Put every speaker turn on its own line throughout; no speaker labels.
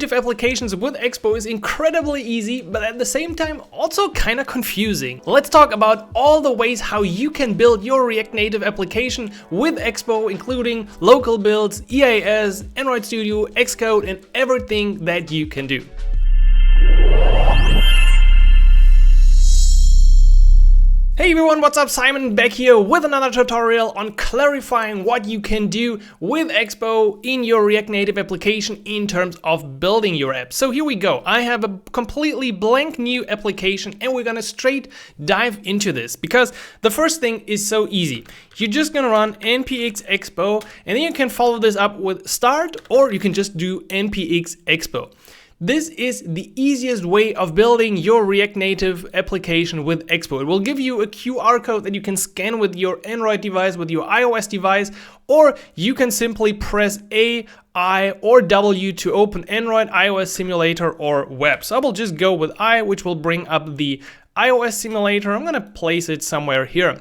native applications with Expo is incredibly easy, but at the same time also kind of confusing. Let's talk about all the ways how you can build your React Native application with Expo, including local builds, EAS, Android Studio, Xcode, and everything that you can do. Hey everyone, what's up? Simon back here with another tutorial on clarifying what you can do with Expo in your React Native application in terms of building your app. So here we go. I have a completely blank new application and we're gonna straight dive into this because the first thing is so easy. You're just gonna run npx expo and then you can follow this up with start, or you can just do npx expo. This is the easiest way of building your React Native application with Expo. It will give you a QR code that you can scan with your Android device, with your iOS device, or you can simply press A, I, or W to open Android, iOS simulator, or web. So I will just go with I, which will bring up the iOS simulator. I'm gonna place it somewhere here.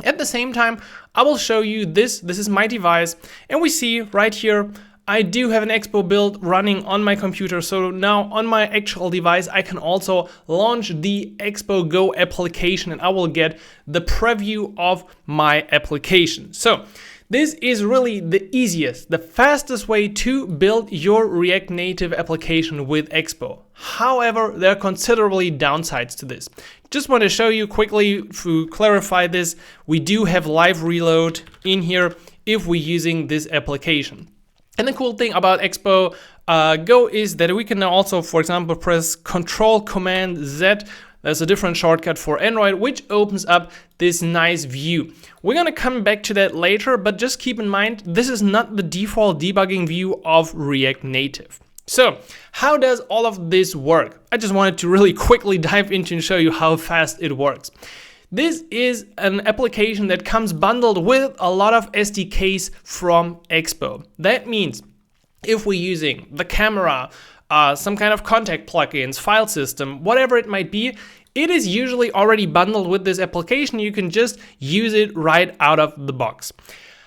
At the same time, I will show you this. This is my device, and we see right here, I do have an Expo build running on my computer, so now on my actual device I can also launch the Expo Go application and I will get the preview of my application. So this is really the easiest, the fastest way to build your React Native application with Expo. However, there are considerably downsides to this. Just want to show you quickly to clarify this. We do have live reload in here if we're using this application. And the cool thing about Expo Go is that we can now also, for example, press Control-Command-Z. There's a different shortcut for Android, which opens up this nice view. We're gonna come back to that later, but just keep in mind, this is not the default debugging view of React Native. So how does all of this work? I just wanted to really quickly dive into and show you how fast it works. This is an application that comes bundled with a lot of SDKs from Expo. That means if we're using the camera, some kind of contact plugins, file system, whatever it might be, it is usually already bundled with this application. You can just use it right out of the box.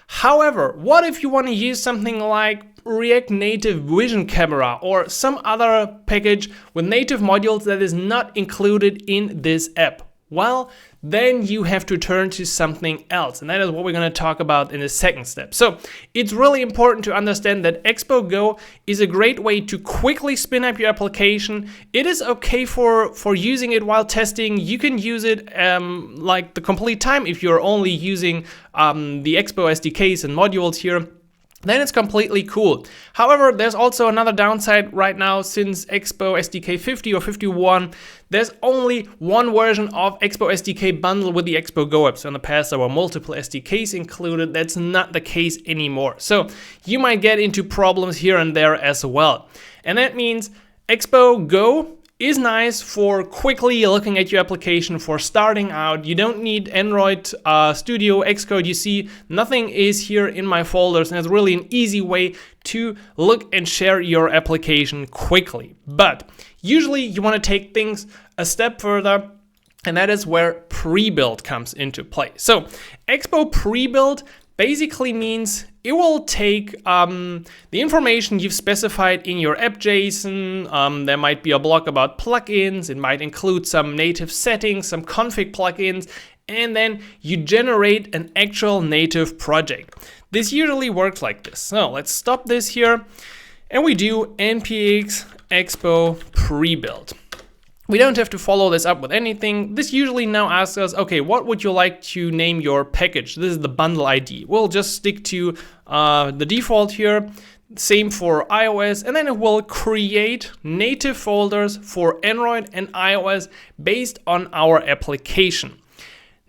However, what if you want to use something like React Native Vision Camera or some other package with native modules that is not included in this app? Well, then you have to turn to something else, and that is what we're going to talk about in the second step. So it's really important to understand that Expo Go is a great way to quickly spin up your application. It is okay for using it while testing. You can use it like the complete time if you're only using the Expo SDKs and modules here. Then it's completely cool. However, there's also another downside right now. Since Expo SDK 50 or 51, there's only one version of Expo SDK bundled with the Expo Go app. So in the past there were multiple SDKs included. That's not the case anymore. So you might get into problems here and there as well. And that means Expo Go is nice for quickly looking at your application, for starting out. You don't need Android Studio, Xcode. You see, nothing is here in my folders, and it's really an easy way to look and share your application quickly. But usually you want to take things a step further, and that is where pre-build comes into play. So Expo pre-build basically means it will take the information you've specified in your app.json. There might be a block about plugins. It might include some native settings, some config plugins, and then you generate an actual native project. This usually works like this. So let's stop this here, and we do npx expo pre-build. We don't have to follow this up with anything. This usually now asks us, okay, what would you like to name your package? This is the bundle ID. We'll just stick to the default here. Same for iOS, and then it will create native folders for Android and iOS based on our application.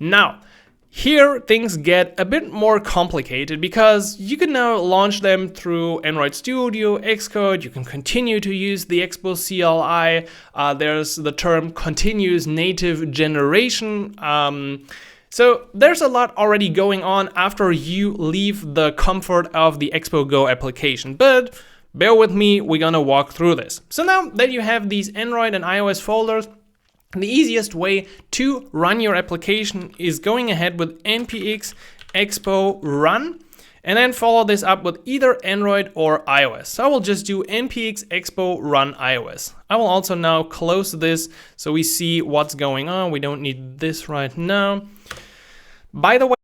Now, here things get a bit more complicated because you can now launch them through Android Studio, Xcode. You can continue to use the Expo CLI. There's the term continuous native generation. So there's a lot already going on after you leave the comfort of the Expo Go application. But bear with me, we're gonna walk through this. So now that you have these Android and iOS folders, the easiest way to run your application is going ahead with npx expo run. and then follow this up with either Android or iOS. So I will just do npx expo run iOS. I will also now close this so we see what's going on. We don't need this right now. By the way,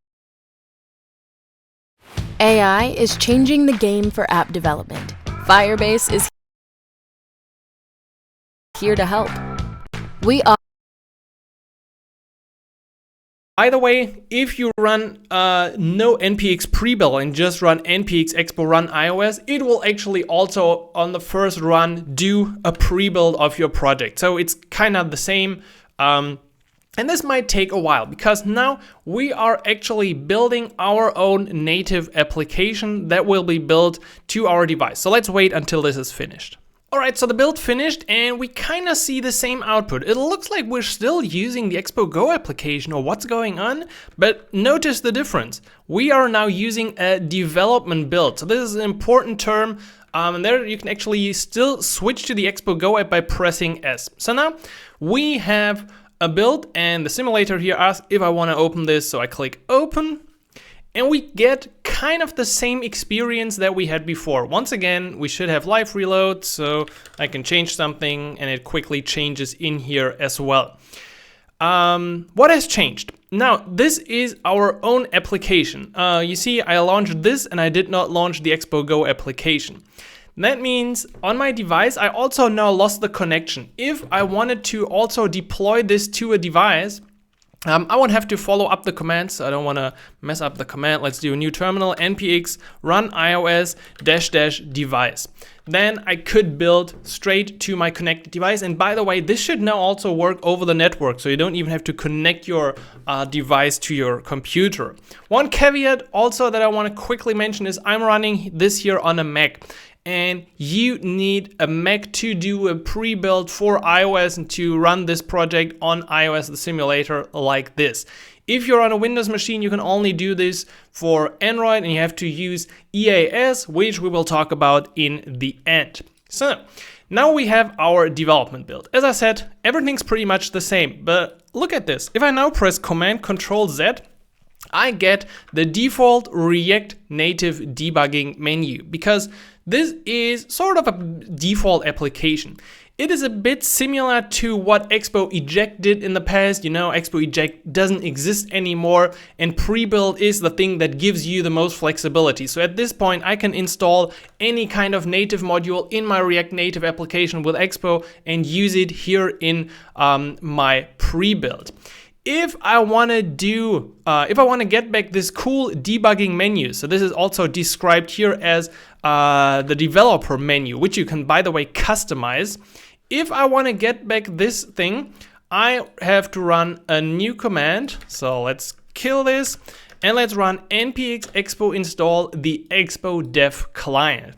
AI is changing the game for app development. Firebase is here to help.
By the way, if you run no npx pre-build and just run npx expo run iOS, it will actually also on the first run do a pre-build of your project. So it's kind of the same. And this might take a while because now we are actually building our own native application that will be built to our device. So let's wait until this is finished. Alright, so the build finished and we kind of see the same output. It looks like we're still using the Expo Go application or what's going on, but notice the difference. We are now using a development build. So this is an important term, and there you can actually still switch to the Expo Go app by pressing S. So now we have a build and the simulator here asks if I want to open this, so I click open. And we get kind of the same experience that we had before. Once again, we should have live reload, so I can change something and it quickly changes in here as well. What has changed? Now, this is our own application. You see, I launched this and I did not launch the Expo Go application. That means on my device, I also now lost the connection. If I wanted to also deploy this to a device, I won't have to follow up the commands, so I don't want to mess up the command. Let's do a new terminal, npx run iOS -- device. Then I could build straight to my connected device. And by the way, this should now also work over the network, so you don't even have to connect your device to your computer. One caveat also that I want to quickly mention is I'm running this here on a Mac. And you need a Mac to do a pre-build for iOS and to run this project on iOS, the simulator, like this. If you're on a Windows machine, you can only do this for Android and you have to use EAS, which we will talk about in the end. So now we have our development build. As I said, everything's pretty much the same, but look at this. If I now press Command-Control-Z, I get the default React Native debugging menu because this is sort of a default application. It is a bit similar to what Expo Eject did in the past. You know, Expo Eject doesn't exist anymore, and pre-build is the thing that gives you the most flexibility. So at this point, I can install any kind of native module in my React Native application with Expo and use it here in my pre-build. If I want to get back this cool debugging menu, so this is also described here as the developer menu, which you can, by the way, customize. If I want to get back this thing, I have to run a new command. So let's kill this and let's run npx expo install the expo dev client.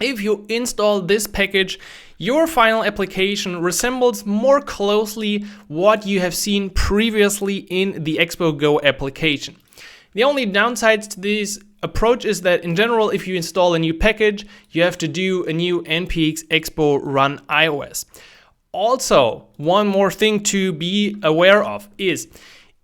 If you install this package, your final application resembles more closely what you have seen previously in the Expo Go application. The only downsides to this approach is that in general, if you install a new package, you have to do a new npx expo run iOS. Also, one more thing to be aware of is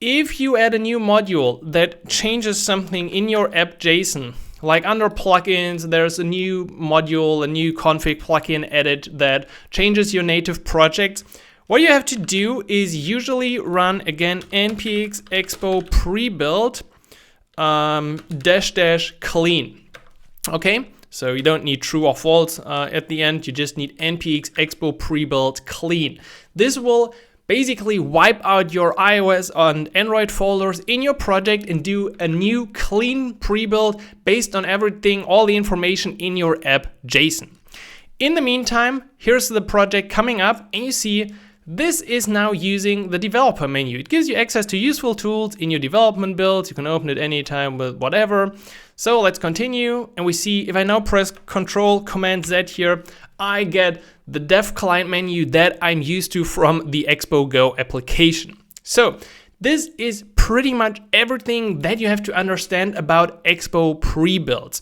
if you add a new module that changes something in your app JSON, like under plugins, there's a new module, a new config plugin added that changes your native project. What you have to do is usually run again npx expo pre-build -- clean. Okay, so you don't need true or false at the end. You just need npx expo pre-build clean. This will basically wipe out your iOS and Android folders in your project and do a new clean pre-build based on everything, all the information in your app JSON. In the meantime, here's the project coming up and you see this is now using the developer menu. It gives you access to useful tools in your development builds. You can open it anytime with whatever. So let's continue and we see if I now press Control-Command-Z here, I get the dev client menu that I'm used to from the Expo Go application. So this is pretty much everything that you have to understand about Expo pre-builds.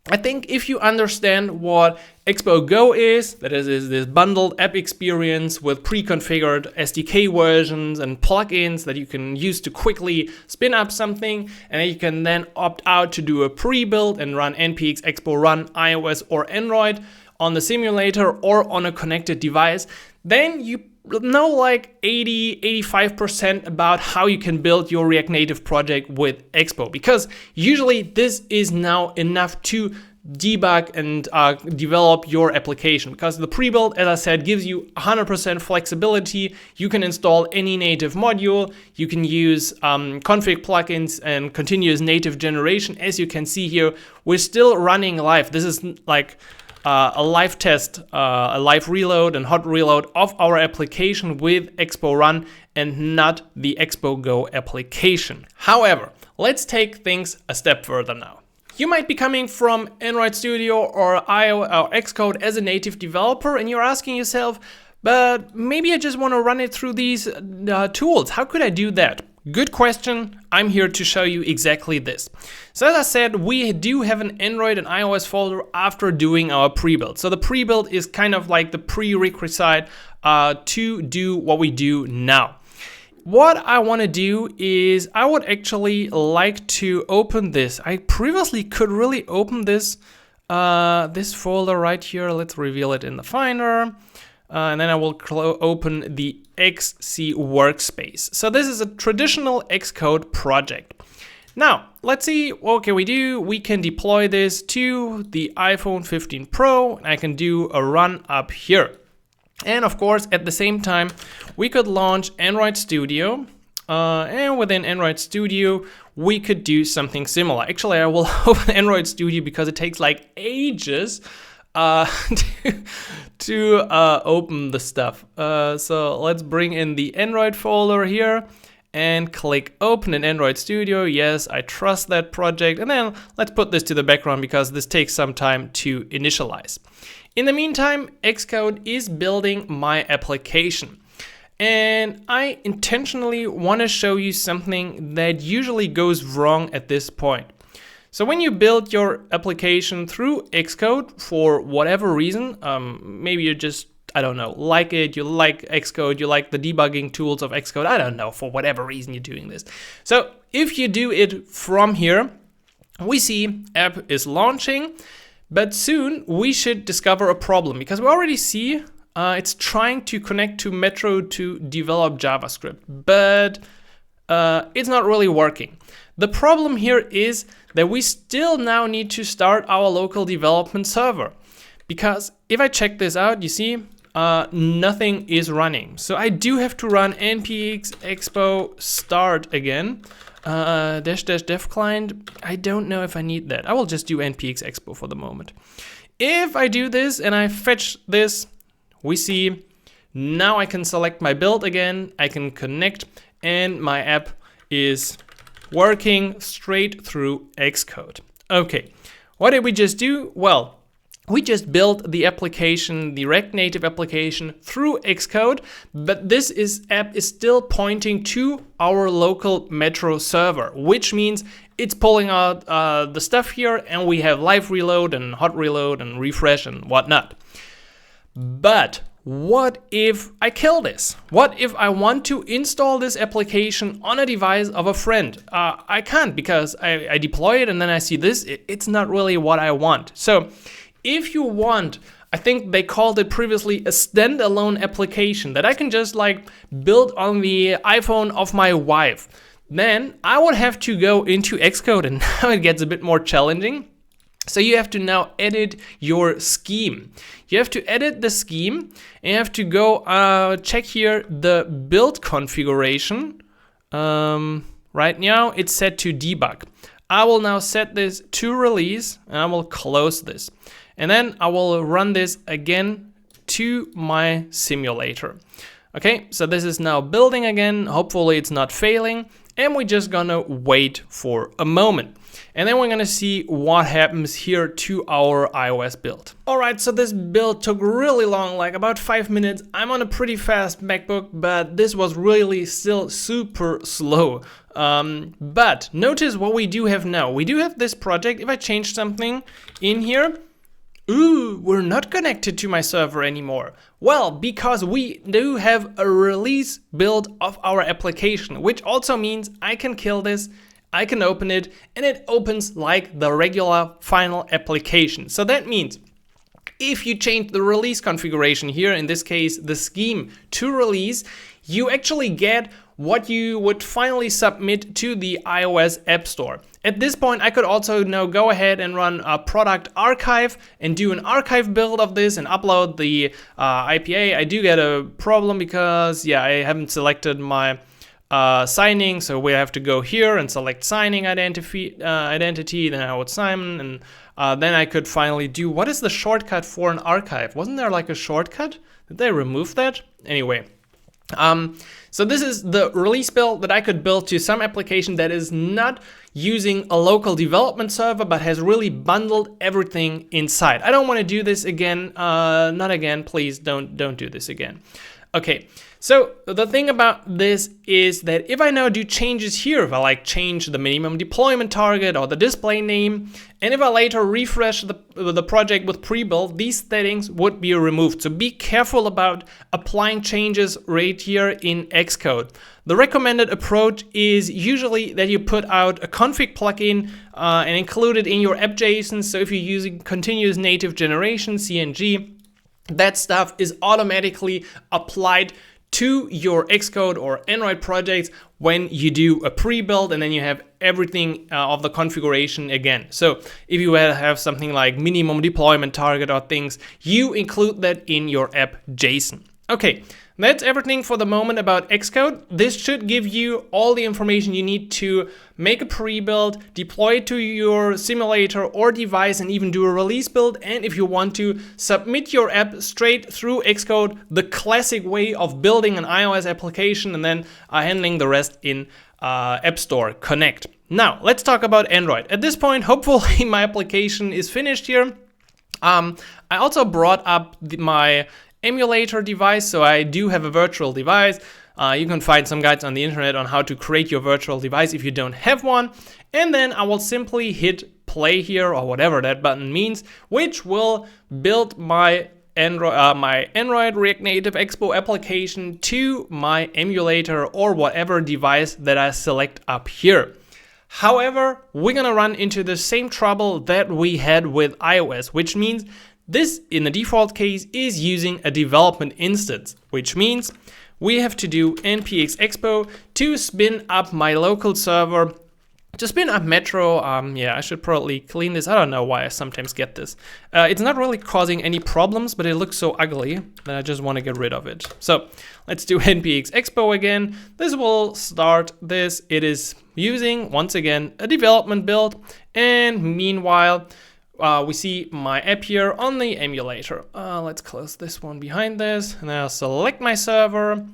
I think if you understand what Expo Go is, that is this bundled app experience with pre-configured SDK versions and plugins that you can use to quickly spin up something, and you can then opt out to do a pre-build and run npx expo run iOS or Android on the simulator or on a connected device, then you know like 85% about how you can build your React Native project with Expo, because usually this is now enough to debug and develop your application, because the pre-build, as I said, gives you 100% flexibility. You can install any native module, you can use config plugins and continuous native generation. As you can see here, we're still running live. This is like a live test, a live reload and hot reload of our application with Expo Run and not the Expo Go application. However, let's take things a step further now. You might be coming from Android Studio or Xcode as a native developer, and you're asking yourself, but maybe I just want to run it through these tools. How could I do that? Good question. I'm here to show you exactly this. So as I said, we do have an Android and iOS folder after doing our pre-build. So the pre-build is kind of like the prerequisite to do what we do now. What I want to do is I would actually like to open this. I previously could really open this this folder right here. Let's reveal it in the Finder. And then I will open the XC workspace. So this is a traditional Xcode project. Now, let's see what can we do. We can deploy this to the iPhone 15 Pro. I can do a run up here. And of course, at the same time, we could launch Android Studio. And within Android Studio, we could do something similar. Actually, I will open Android Studio because it takes like ages to open the stuff. So let's bring in the Android folder here and click open in Android Studio. Yes, I trust that project. And then let's put this to the background because this takes some time to initialize. In the meantime, Xcode is building my application. And I intentionally want to show you something that usually goes wrong at this point. So when you build your application through Xcode for whatever reason, maybe you just, I don't know, like it, you like Xcode, you like the debugging tools of Xcode, I don't know, for whatever reason you're doing this. So if you do it from here, we see app is launching, but soon we should discover a problem because we already see it's trying to connect to Metro to develop JavaScript, but it's not really working. The problem here is that we still now need to start our local development server, because if I check this out, you see nothing is running. So I do have to run npx expo start again, --dev client. I don't know if I need that. I will just do npx expo for the moment. If I do this and I fetch this, we see now I can select my build again, I can connect, and my app is working straight through Xcode. Okay, what did we just do? Well, we just built the application, the React Native application through Xcode, but this app is still pointing to our local Metro server, which means it's pulling out the stuff here, and we have live reload and hot reload and refresh and whatnot. But what if I kill this? What if I want to install this application on a device of a friend? I can't, because I deploy it and then I see this. It's not really what I want. So if you want, I think they called it previously a standalone application that I can just like build on the iPhone of my wife, then I would have to go into Xcode, and now it gets a bit more challenging. So you have to now edit your scheme. You have to edit the scheme, and you have to go check here the build configuration. Right now it's set to debug. I will now set this to release, and I will close this. And then I will run this again to my simulator. Okay, so this is now building again. Hopefully it's not failing. And we're just gonna wait for a moment. And then we're gonna see what happens here to our iOS build. All right, so this build took really long, like about 5 minutes. I'm on a pretty fast MacBook, but this was really still super slow. But notice what we do have now. We do have this project. If I change something in here, ooh, we're not connected to my server anymore. Well, because we do have a release build of our application, which also means I can kill this, I can open it, and it opens like the regular final application. So that means if you change the release configuration here, in this case, the scheme to release, you actually get what you would finally submit to the iOS App Store. At this point, I could also now go ahead and run a product archive and do an archive build of this and upload the IPA. I do get a problem because, yeah, I haven't selected my signing, so we have to go here and select signing identity, then I would Simon, and then I could finally do, what is the shortcut for an archive? Wasn't there like a shortcut? Did they remove that? Anyway. So this is the release build that I could build to some application that is not using a local development server, but has really bundled everything inside. I don't want to do this again. Not again, please don't do this again. Okay, so the thing about this is that if I now do changes here, if I like change the minimum deployment target or the display name, and if I later refresh the project with pre-build, these settings would be removed. So be careful about applying changes right here in Xcode. The recommended approach is usually that you put out a config plugin and include it in your app.json. So if you're using continuous native generation, CNG, that stuff is automatically applied to your Xcode or Android projects when you do a pre-build, and then you have everything of the configuration again. So if you have something like minimum deployment target or things, you include that in your app.json. Okay, that's everything for the moment about Xcode. This should give you all the information you need to make a pre-build, deploy it to your simulator or device, and even do a release build. And if you want to submit your app straight through Xcode, the classic way of building an iOS application and then handling the rest in App Store Connect. Now, let's talk about Android. At this point, hopefully my application is finished here. I also brought up my emulator device, so I do have a virtual device. You can find some guides on the internet on how to create your virtual device if you don't have one, and then I will simply hit play here, or whatever that button means, which will build my Android React Native Expo application to my emulator or whatever device that I select up here. However, we're gonna run into the same trouble that we had with iOS, which means this, in the default case, is using a development instance, which means we have to do npx expo to spin up my local server, to spin up Metro. Yeah, I should probably clean this. I don't know why I sometimes get this. It's not really causing any problems, but it looks so ugly that I just want to get rid of it. So let's do npx expo again. This will start this. It is using, once again, a development build, and meanwhile, we see my app here on the emulator. Let's close this one behind this, and I'll select my server.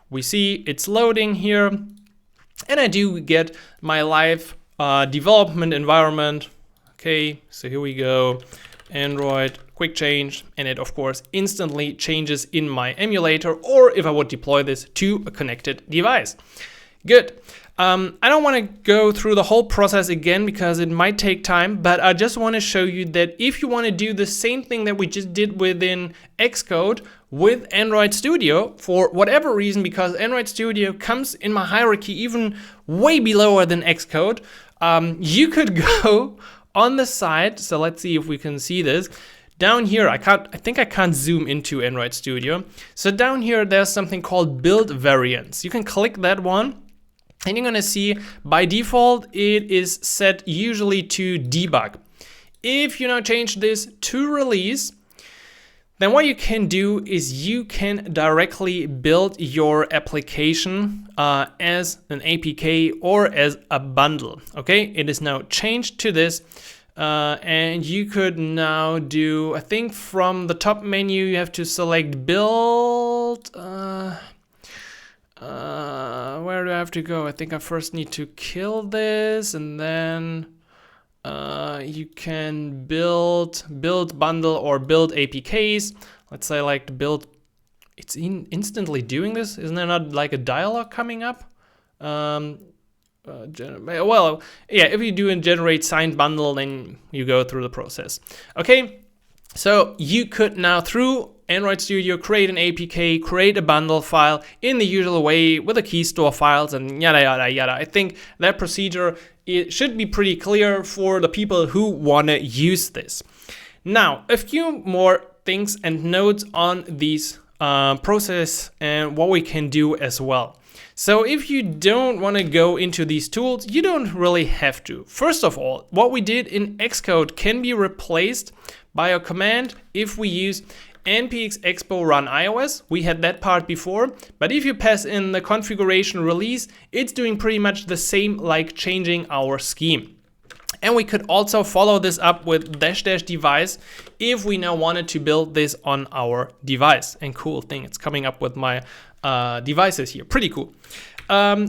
We see it's loading here, and I do get my live development environment. Okay, so here we go, Android, quick change, and it of course instantly changes in my emulator, or if I would deploy this to a connected device. Good. I don't want to go through the whole process again because it might take time, but I just want to show you that if you want to do the same thing that we just did within Xcode with Android Studio, for whatever reason, because Android Studio comes in my hierarchy even way below than Xcode, you could go on the side. So let's see if we can see this. Down here, I think I can't zoom into Android Studio. So down here, there's something called build variants. You can click that one. And you're gonna see by default, it is set usually to debug. If you now change this to release, then what you can do is you can directly build your application as an APK or as a bundle. Okay, it is now changed to this. And you could now do, I think from the top menu, you have to select build. Where do I have to go? I think I first need to kill this, and then you can build bundle or build APKs. Let's say like build. It's instantly doing this. Isn't there not like a dialog coming up? well, yeah, if you do a generate signed bundle, then you go through the process. Okay, so you could now through Android Studio create an APK, create a bundle file in the usual way with the key store files and yada yada yada. I think that procedure, it should be pretty clear for the people who want to use this. Now, a few more things and notes on these process and what we can do as well. So if you don't want to go into these tools, you don't really have to. First of all, what we did in Xcode can be replaced by a command if we use npx expo run iOS. We had that part before, but if you pass in the configuration release, it's doing pretty much the same like changing our scheme. And we could also follow this up with -- device if we now wanted to build this on our device. And cool thing, it's coming up with my devices here. Pretty cool.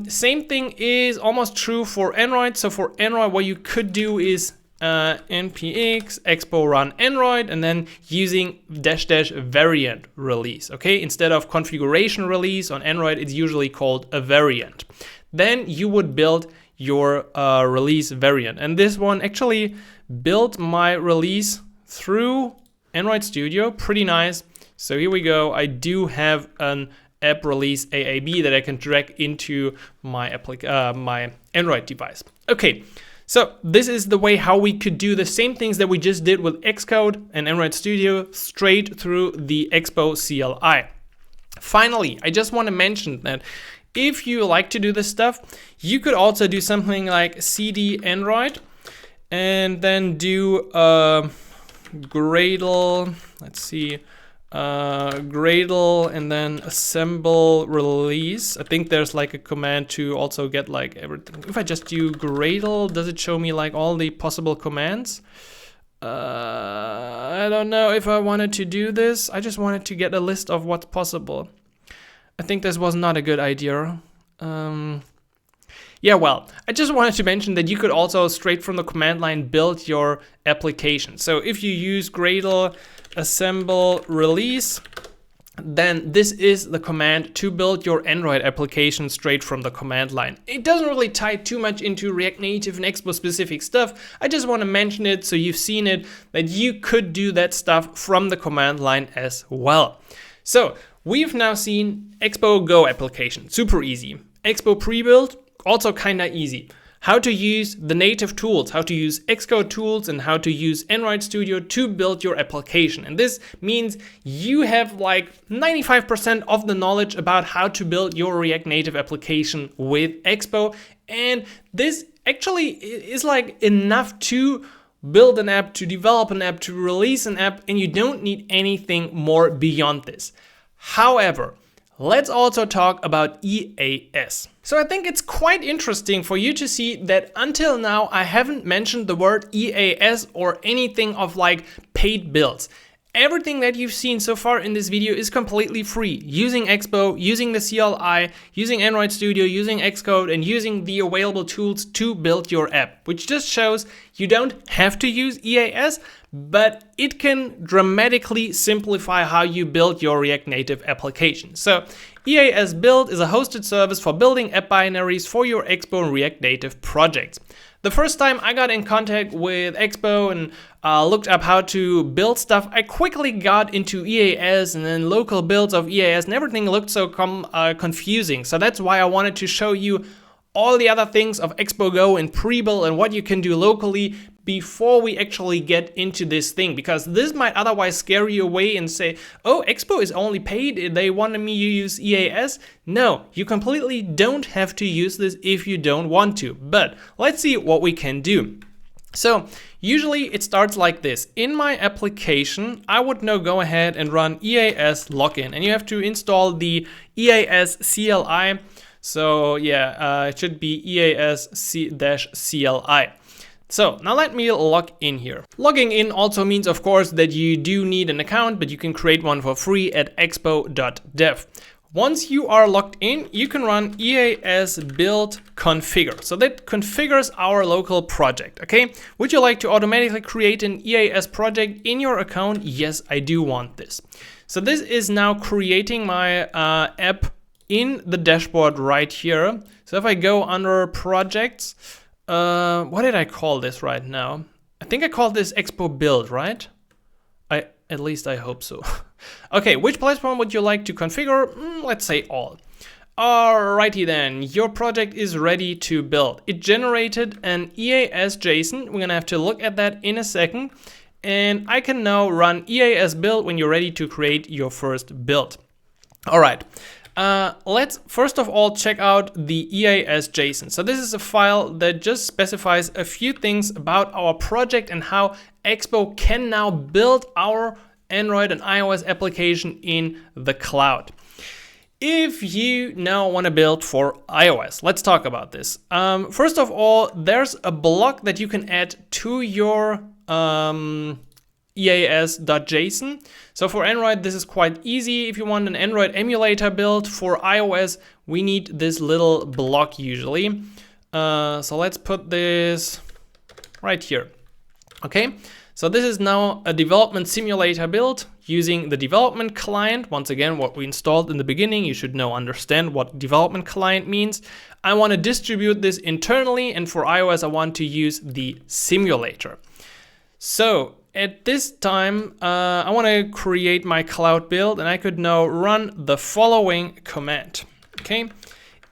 Same thing is almost true for Android. So for Android, what you could do is npx expo run Android and then using -- variant release. Okay, instead of configuration release on Android, it's usually called a variant. Then you would build your release variant, and this one actually built my release through Android Studio. Pretty nice. So here we go. I do have an app release AAB that I can drag into my my Android device. Okay. So this is the way how we could do the same things that we just did with Xcode and Android Studio straight through the Expo CLI. Finally, I just want to mention that if you like to do this stuff, you could also do something like cd Android and then do Gradle, let's see, Gradle and then assemble release. I think there's like a command to also get like everything. If I just do Gradle, does it show me like all the possible commands? I don't know if I wanted to do this. I just wanted to get a list of what's possible. I think this was not a good idea. Yeah, well, I just wanted to mention that you could also straight from the command line build your application. So if you use Gradle assemble release, then this is the command to build your Android application straight from the command line. It doesn't really tie too much into React Native and Expo specific stuff. I just want to mention it so you've seen it, that you could do that stuff from the command line as well. So we've now seen Expo Go application, super easy. Expo pre-build, also kind of easy. How to use the native tools, how to use Xcode tools, and how to use Android Studio to build your application. And this means you have like 95% of the knowledge about how to build your React Native application with Expo. And this actually is like enough to build an app, to develop an app, to release an app, and you don't need anything more beyond this. However, let's also talk about EAS. So I think it's quite interesting for you to see that until now I haven't mentioned the word EAS or anything of like paid builds. Everything that you've seen so far in this video is completely free. Using Expo, using the CLI, using Android Studio, using Xcode, and using the available tools to build your app, which just shows you don't have to use EAS, but it can dramatically simplify how you build your React Native application. So EAS Build is a hosted service for building app binaries for your Expo and React Native projects. The first time I got in contact with Expo and looked up how to build stuff, I quickly got into EAS and then local builds of EAS, and everything looked so confusing. So that's why I wanted to show you all the other things of Expo Go and pre-build and what you can do locally before we actually get into this thing, because this might otherwise scare you away and say, oh, Expo is only paid, they wanted me to use EAS. No, you completely don't have to use this if you don't want to, but let's see what we can do. So usually it starts like this. In my application, I would now go ahead and run EAS login, and you have to install the EAS CLI. So yeah, it should be EAS-CLI. So now let me log in here. Logging in also means, of course, that you do need an account, but you can create one for free at expo.dev. Once you are logged in, you can run EAS build configure. So that configures our local project, okay? Would you like to automatically create an EAS project in your account? Yes, I do want this. So this is now creating my app in the dashboard right here. So if I go under projects, what did I call this right now? I think I called this Expo Build, right? At least I hope so. Okay, which platform would you like to configure? Let's say all. Alrighty then, your project is ready to build. It generated an EAS JSON. We're gonna have to look at that in a second. And I can now run EAS build when you're ready to create your first build. All right, let's first of all check out the EAS JSON. So this is a file that just specifies a few things about our project and how Expo can now build our Android and iOS application in the cloud. If you now want to build for iOS, let's talk about this. First of all, there's a block that you can add to your EAS.json. So for Android, this is quite easy. If you want an Android emulator build, for iOS, we need this little block usually. So let's put this right here. Okay, so this is now a development simulator build using the development client. Once again, what we installed in the beginning, you should now understand what development client means. I want to distribute this internally, and for iOS, I want to use the simulator. So at this time, I want to create my cloud build, and I could now run the following command. Okay,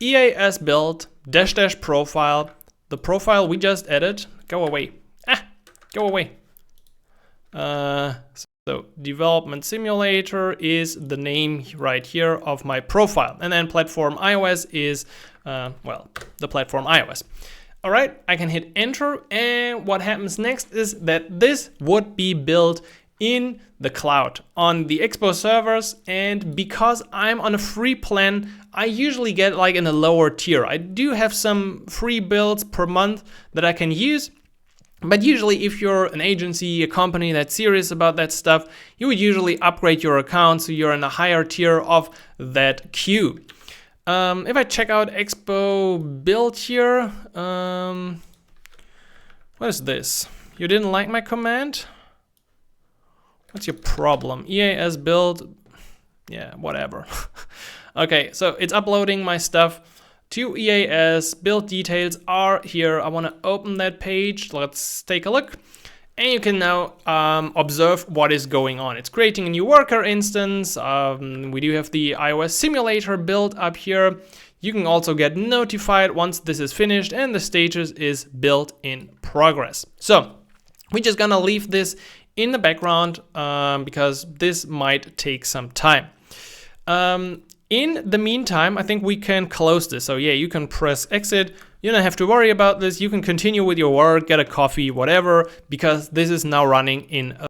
EAS build -- profile. The profile we just added. Go away. Go away. So development simulator is the name right here of my profile, and then platform iOS is the platform iOS. All right, I can hit enter, and what happens next is that this would be built in the cloud on the Expo servers. And because I'm on a free plan, I usually get like in a lower tier. I do have some free builds per month that I can use. But usually if you're an agency, a company that's serious about that stuff, you would usually upgrade your account so you're in a higher tier of that queue. If I check out Expo build here, what is this? You didn't like my command? What's your problem? EAS build, yeah, whatever. Okay, so it's uploading my stuff to EAS. Build details are here. I want to open that page. Let's take a look. And you can now observe what is going on. It's creating a new worker instance. We do have the iOS simulator built up here. You can also get notified once this is finished and the status is built in progress. So we're just gonna leave this in the background because this might take some time. In the meantime, I think we can close this. So yeah, you can press exit. You don't have to worry about this. You can continue with your work, get a coffee, whatever, because this is now running in a